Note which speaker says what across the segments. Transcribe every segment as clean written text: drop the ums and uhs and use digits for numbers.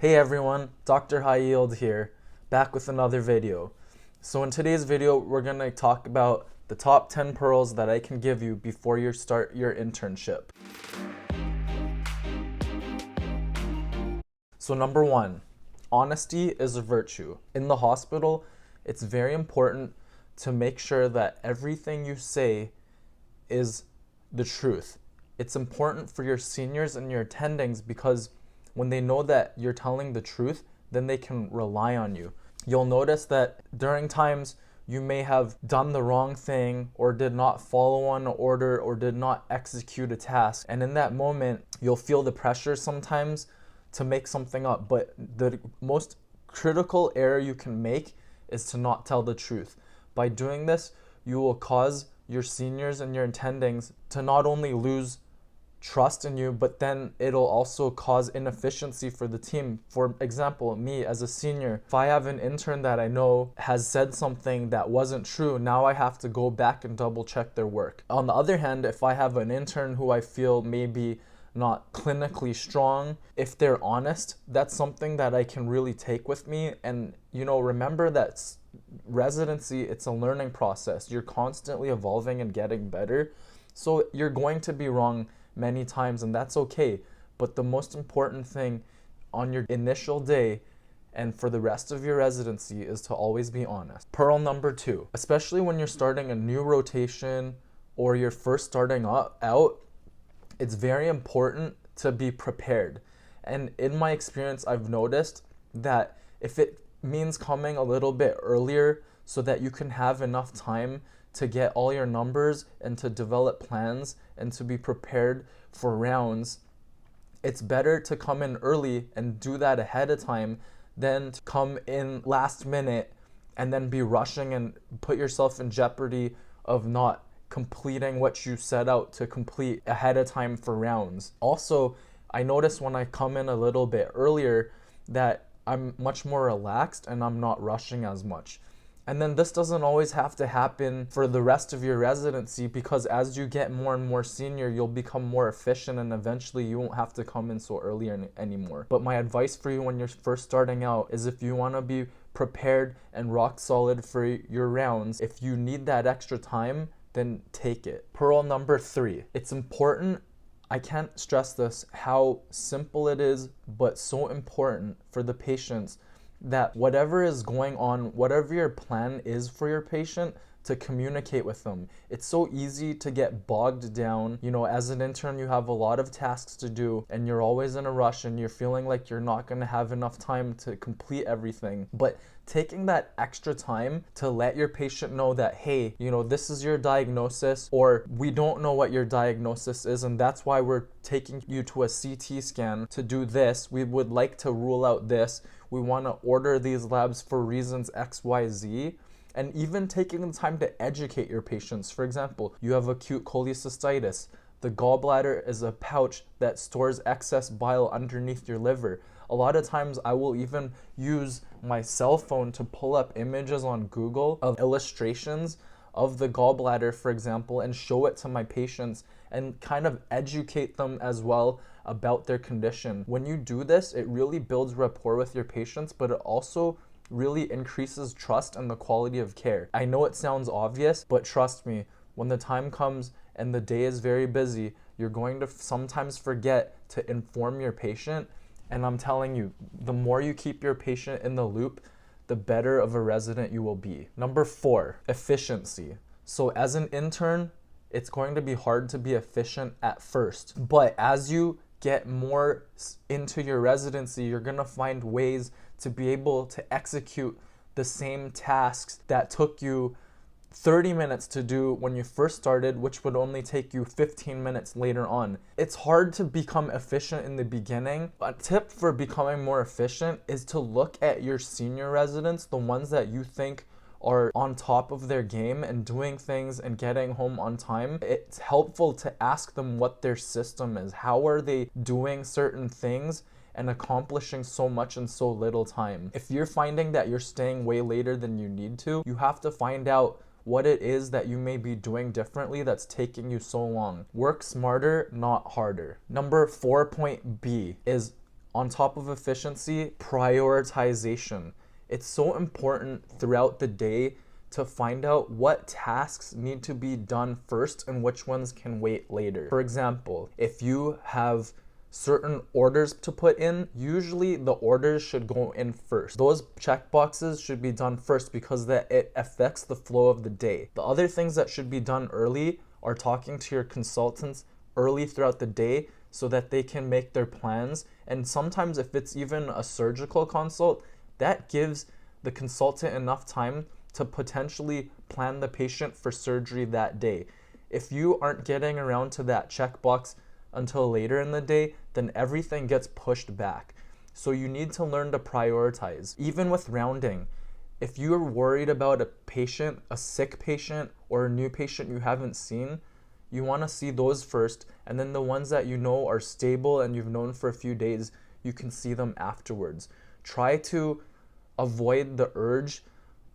Speaker 1: Hey everyone, Dr. High Yield here, back with another video. So in today's video, we're going to talk about the top 10 pearls that I can give you before you start your internship. So number one, honesty is a virtue. In the hospital, it's very important to make sure that everything you say is the truth. It's important for your seniors and your attendings because when they know that you're telling the truth, then they can rely on you. You'll notice that during times you may have done the wrong thing or did not follow an order or did not execute a task. And in that moment, you'll feel the pressure sometimes to make something up. But the most critical error you can make is to not tell the truth. By doing this, you will cause your seniors and your attendings to not only lose trust in you, but then it'll also cause inefficiency for the team. For example, me as a senior, if I have an intern that I know has said something that wasn't true, now I have to go back and double check their work. On the other hand, if I have an intern who I feel maybe not clinically strong, if they're honest, that's something that I can really take with me. And remember that residency, it's a learning process. You're constantly evolving and getting better. So you're going to be wrong many times, and that's okay. But the most important thing on your initial day and for the rest of your residency is to always be honest. Pearl number two, especially when you're starting a new rotation or you're first starting out, it's very important to be prepared. And in my experience, I've noticed that if it means coming a little bit earlier so that you can have enough time to get all your numbers and to develop plans and to be prepared for rounds, it's better to come in early and do that ahead of time than to come in last minute and then be rushing and put yourself in jeopardy of not completing what you set out to complete ahead of time for rounds. Also, I notice when I come in a little bit earlier that I'm much more relaxed and I'm not rushing as much. And then this doesn't always have to happen for the rest of your residency, because as you get more and more senior, you'll become more efficient and eventually you won't have to come in so early anymore. But my advice for you when you're first starting out is if you want to be prepared and rock solid for your rounds, if you need that extra time, then take it. Pearl number three, it's important. I can't stress this, how simple it is, but so important for the patients, that whatever is going on, whatever your plan is for your patient, to communicate with them. It's so easy to get bogged down. As an intern, you have a lot of tasks to do and you're always in a rush and you're feeling like you're not going to have enough time to complete everything. But taking that extra time to let your patient know that, hey, this is your diagnosis, or we don't know what your diagnosis is, and that's why we're taking you to a CT scan to do this. We would like to rule out this. We want to order these labs for reasons X, Y, Z. And even taking the time to educate your patients. For example, you have acute cholecystitis. The gallbladder is a pouch that stores excess bile underneath your liver. A lot of times I will even use my cell phone to pull up images on Google of illustrations of the gallbladder, for example, and show it to my patients and kind of educate them as well about their condition. When you do this, it really builds rapport with your patients, but it also really increases trust and the quality of care. I know it sounds obvious, but trust me, when the time comes and the day is very busy, you're going to sometimes forget to inform your patient. And I'm telling you, the more you keep your patient in the loop, the better of a resident you will be. Number four, efficiency. So as an intern, it's going to be hard to be efficient at first, but as you get more into your residency, you're gonna find ways to be able to execute the same tasks that took you 30 minutes to do when you first started, which would only take you 15 minutes later on. It's hard to become efficient in the beginning. A tip for becoming more efficient is to look at your senior residents, the ones that you think are on top of their game and doing things and getting home on time. It's helpful to ask them what their system is. How are they doing certain things and accomplishing so much in so little time? If you're finding that you're staying way later than you need to, you have to find out what it is that you may be doing differently that's taking you so long. Work smarter, not harder. Number 4.B is On top of efficiency, prioritization. It's so important throughout the day to find out what tasks need to be done first and which ones can wait later. For example, if you have certain orders to put in, usually the orders should go in first. Those checkboxes should be done first because that it affects the flow of the day. The other things that should be done early are talking to your consultants early throughout the day so that they can make their plans. And sometimes if it's even a surgical consult, that gives the consultant enough time to potentially plan the patient for surgery that day. If you aren't getting around to that checkbox until later in the day, then everything gets pushed back. So you need to learn to prioritize. Even with rounding, if you're worried about a patient, a sick patient, or a new patient you haven't seen, you want to see those first, and then the ones that you know are stable and you've known for a few days, you can see them afterwards. Try to avoid the urge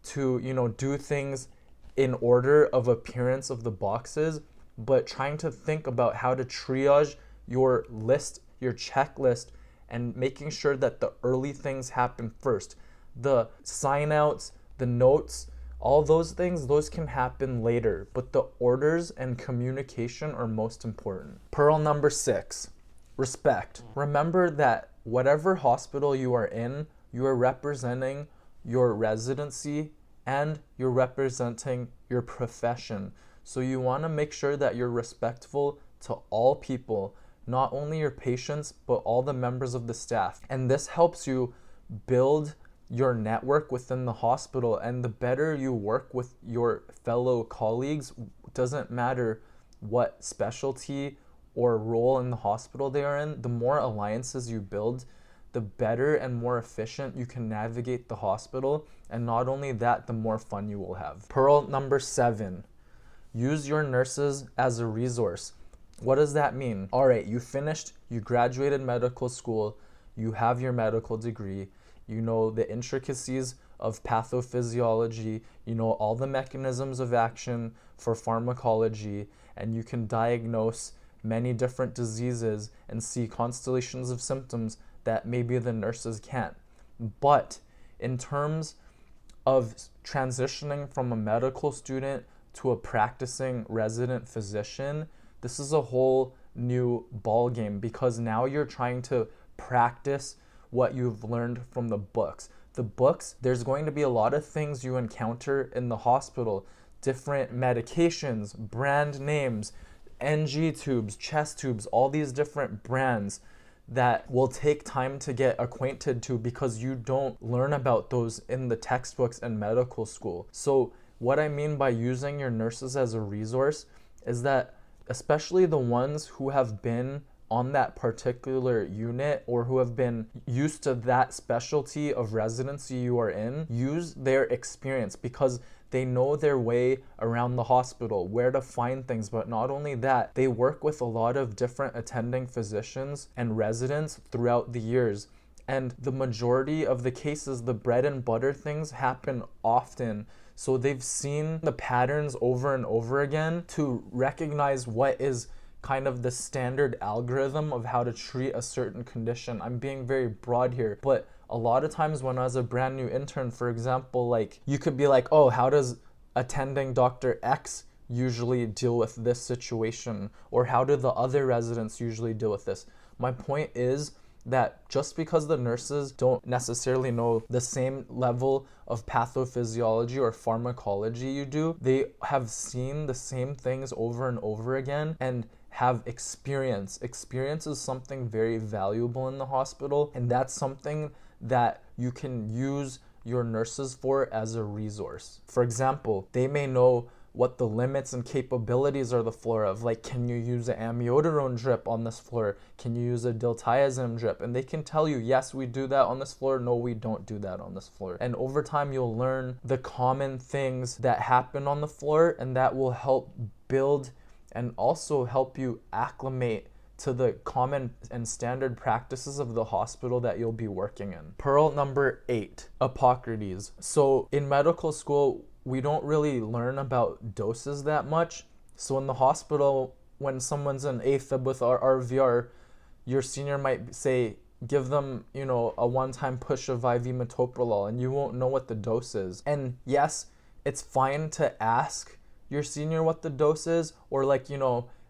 Speaker 1: to, do things in order of appearance of the boxes, but trying to think about how to triage your list, your checklist, and making sure that the early things happen first. The sign outs, the notes, all those things, those can happen later, but the orders and communication are most important. Pearl number 6, respect. Remember that whatever hospital you are in, you are representing your residency and you're representing your profession. So you want to make sure that you're respectful to all people, not only your patients, but all the members of the staff. And this helps you build your network within the hospital, and the better you work with your fellow colleagues, doesn't matter what specialty or role in the hospital they are in, the more alliances you build, the better and more efficient you can navigate the hospital, and not only that, the more fun you will have. Pearl number 7, use your nurses as a resource. What does that mean? All right, you finished, you graduated medical school, you have your medical degree, you know the intricacies of pathophysiology, you know all the mechanisms of action for pharmacology, and you can diagnose many different diseases and see constellations of symptoms that maybe the nurses can't. But in terms of transitioning from a medical student to a practicing resident physician, this is a whole new ball game, because now you're trying to practice what you've learned from the books. The books, there's going to be a lot of things you encounter in the hospital, different medications, brand names, NG tubes, chest tubes, all these different brands that will take time to get acquainted to because you don't learn about those in the textbooks and medical school. So what I mean by using your nurses as a resource is that especially the ones who have been on that particular unit or who have been used to that specialty of residency you are in, use their experience because they know their way around the hospital, where to find things. But not only that, they work with a lot of different attending physicians and residents throughout the years. And the majority of the cases, the bread and butter things happen often. So they've seen the patterns over and over again to recognize what is kind of the standard algorithm of how to treat a certain condition. I'm being very broad here, but a lot of times when I was a brand new intern, for example, like you could be like, oh, how does attending Dr. X usually deal with this situation? Or how do the other residents usually deal with this? My point is that just because the nurses don't necessarily know the same level of pathophysiology or pharmacology you do, they have seen the same things over and over again and have experience. Experience is something very valuable in the hospital, and that's something that you can use your nurses for as a resource. For example, they may know what the limits and capabilities are the floor of, like, can you use an amiodarone drip on this floor? Can you use a diltiazem drip? And they can tell you, yes, we do that on this floor. No, we don't do that on this floor. And over time, you'll learn the common things that happen on the floor, and that will help build and also help you acclimate to the common and standard practices of the hospital that you'll be working in. Pearl number 8, Epocrates. So in medical school, we don't really learn about doses that much. So in the hospital, when someone's in AFib with RVR, your senior might say, give them, a one-time push of IV metoprolol and you won't know what the dose is. And yes, it's fine to ask your senior what the dose is, or like,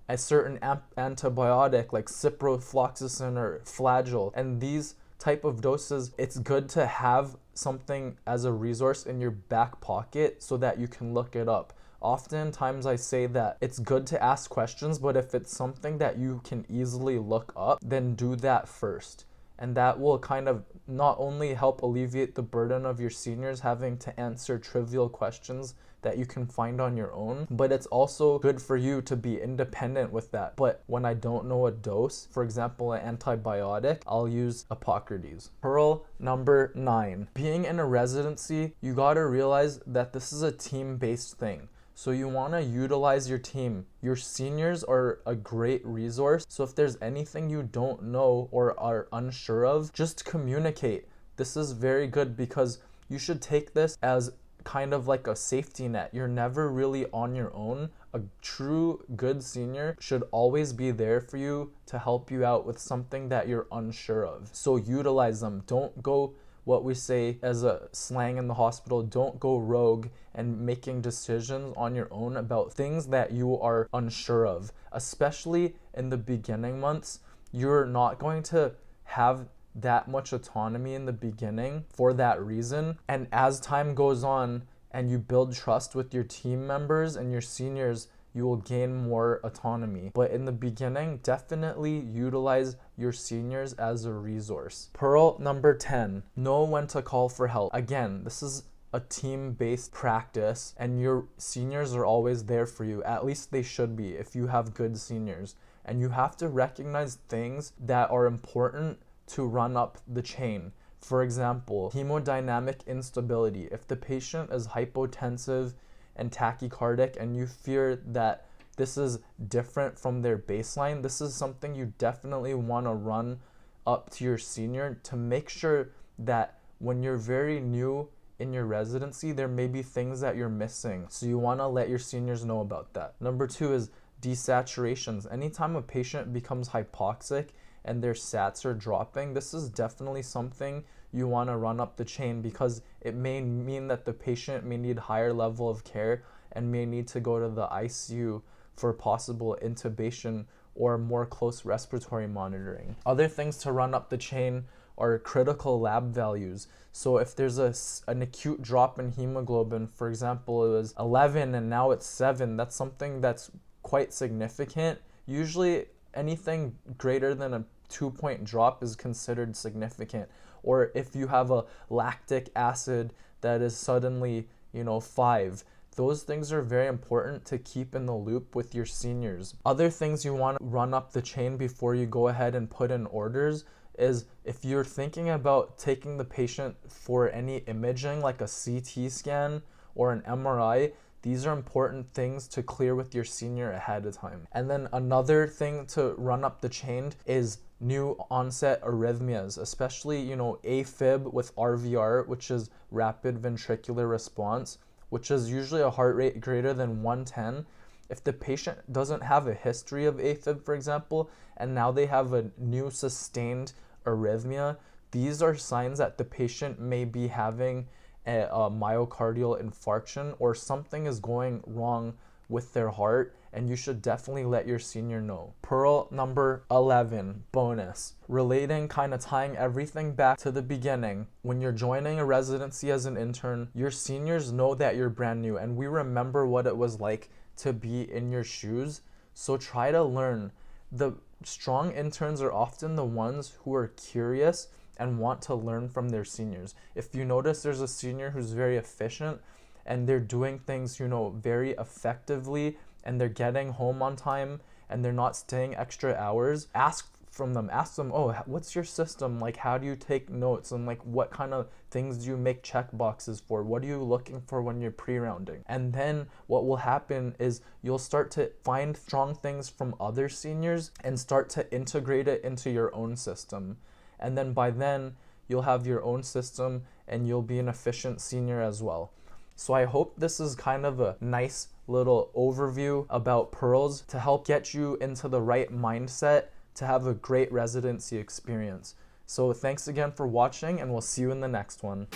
Speaker 1: a certain antibiotic like ciprofloxacin or Flagyl. And these type of doses, it's good to have something as a resource in your back pocket so that you can look it up. Oftentimes I say that it's good to ask questions, but if it's something that you can easily look up, then do that first. And that will kind of not only help alleviate the burden of your seniors having to answer trivial questions that you can find on your own, but it's also good for you to be independent with that. But when I don't know a dose, for example, an antibiotic, I'll use Epocrates. Pearl number 9. Being in a residency, you gotta realize that this is a team-based thing. So you want to utilize your team. Your seniors are a great resource. So if there's anything you don't know or are unsure of, just communicate. This is very good because you should take this as kind of like a safety net. You're never really on your own. A true good senior should always be there for you to help you out with something that you're unsure of. So utilize them. Don't go, what we say as a slang in the hospital, don't go rogue and making decisions on your own about things that you are unsure of. Especially in the beginning months, you're not going to have that much autonomy in the beginning for that reason. And as time goes on and you build trust with your team members and your seniors, you will gain more autonomy. But in the beginning, definitely utilize your seniors as a resource. Pearl number 10, know when to call for help. Again, this is a team-based practice and your seniors are always there for you. At least they should be if you have good seniors. And you have to recognize things that are important to run up the chain. For example, hemodynamic instability. If the patient is hypotensive and tachycardic and you fear that this is different from their baseline, this is something you definitely want to run up to your senior to make sure that when you're very new in your residency, there may be things that you're missing. So you want to let your seniors know about that. Number 2 is desaturations. Anytime a patient becomes hypoxic and their sats are dropping, this is definitely something you want to run up the chain because it may mean that the patient may need higher level of care and may need to go to the ICU for possible intubation or more close respiratory monitoring. Other things to run up the chain are critical lab values. So if there's an acute drop in hemoglobin, for example, it was 11 and now it's 7, that's something that's quite significant. Usually anything greater than a 2-point drop is considered significant. Or if you have a lactic acid that is suddenly, 5, those things are very important to keep in the loop with your seniors. Other things you want to run up the chain before you go ahead and put in orders is if you're thinking about taking the patient for any imaging like a CT scan or an MRI, these are important things to clear with your senior ahead of time. And then another thing to run up the chain is new onset arrhythmias, especially, AFib with RVR, which is rapid ventricular response, which is usually a heart rate greater than 110. If the patient doesn't have a history of AFib, for example, and now they have a new sustained arrhythmia, these are signs that the patient may be having a myocardial infarction or something is going wrong with their heart, and you should definitely let your senior know. Pearl number 11, bonus. Relating, kind of tying everything back to the beginning. When you're joining a residency as an intern, your seniors know that you're brand new, and we remember what it was like to be in your shoes. So try to learn. The strong interns are often the ones who are curious and want to learn from their seniors. If you notice there's a senior who's very efficient and they're doing things, very effectively, and they're getting home on time and they're not staying extra hours, ask them, oh, what's your system? Like, how do you take notes? And like, what kind of things do you make check boxes for? What are you looking for when you're pre-rounding? And then what will happen is you'll start to find strong things from other seniors and start to integrate it into your own system. And then by then, you'll have your own system and you'll be an efficient senior as well. So I hope this is kind of a nice little overview about pearls to help get you into the right mindset to have a great residency experience. So thanks again for watching, and we'll see you in the next one.